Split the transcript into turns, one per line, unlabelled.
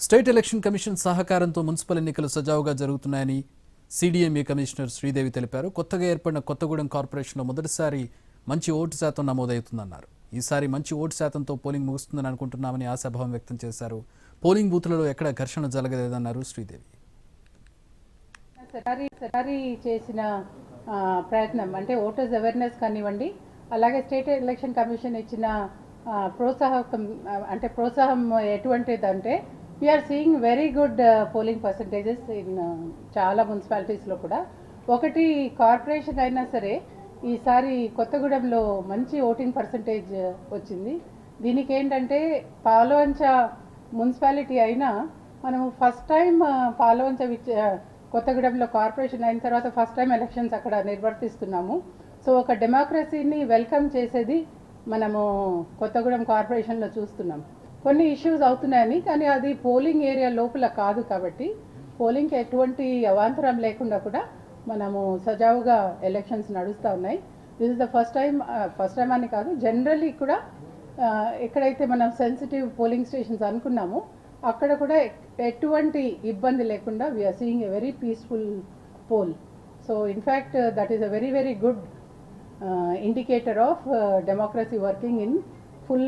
State election commission సహకారంతో municipal ఎన్నికలు సజావుగా జరుగుతున్నాయని సిడిఎంఏ కమిషనర్ శ్రీదేవి తెలిపారు. కొత్తగా ఏర్పడిన కొత్తగూడెం కార్పొరేషన్లో మొదటిసారి మంచి ఓటు శాతం నమోదవుతుందన్నారు. ఈసారి మంచి ఓటు శాతంతో పోలింగ్ ముగుస్తుందని అనుకుంటున్నామని ఆశాభావం వ్యక్తం చేశారు. పోలింగ్ బూత్లలో ఎక్కడ ఘర్షణ జరగలేదన్నారు శ్రీదేవి.
చేసిన ప్రయత్నం అంటే ఓటర్స్ అవేర్నెస్ కానివ్వండి, అలాగే స్టేట్ ఎలక్షన్ కమిషన్ ఇచ్చిన ప్రోత్సాహం ఎటువంటిదంటే we are seeing very good polling percentages in చాలా మున్సిపాలిటీస్లో కూడా. ఒకటి కార్పొరేషన్ అయినా సరే ఈసారి కొత్తగూడెంలో మంచి ఓటింగ్ పర్సంటేజ్ వచ్చింది. దీనికి ఏంటంటే పాలవంచ మున్సిపాలిటీ అయినా మనము ఫస్ట్ టైం పాలవంచ కొత్తగూడెంలో కార్పొరేషన్ అయిన తర్వాత ఫస్ట్ టైం ఎలక్షన్స్ అక్కడ నిర్వర్తిస్తున్నాము. సో ఒక డెమోక్రసీని వెల్కమ్ చేసేది మనము కొత్తగూడెం కార్పొరేషన్లో చూస్తున్నాం. కొన్ని ఇష్యూస్ అవుతున్నాయని, కానీ అది పోలింగ్ ఏరియా లోపల కాదు కాబట్టి పోలింగ్కి ఎటువంటి అవాంతరం లేకుండా కూడా మనము సజావుగా ఎలక్షన్స్ నడుస్తూ ఉన్నాయి. This is the first time అని కాదు, జనరల్లీ కూడా ఎక్కడైతే మనం సెన్సిటివ్ పోలింగ్ స్టేషన్స్ అనుకున్నామో అక్కడ కూడా ఎటువంటి ఇబ్బంది లేకుండా we are seeing a very peaceful poll. So in fact that is a very very good indicator of democracy working in full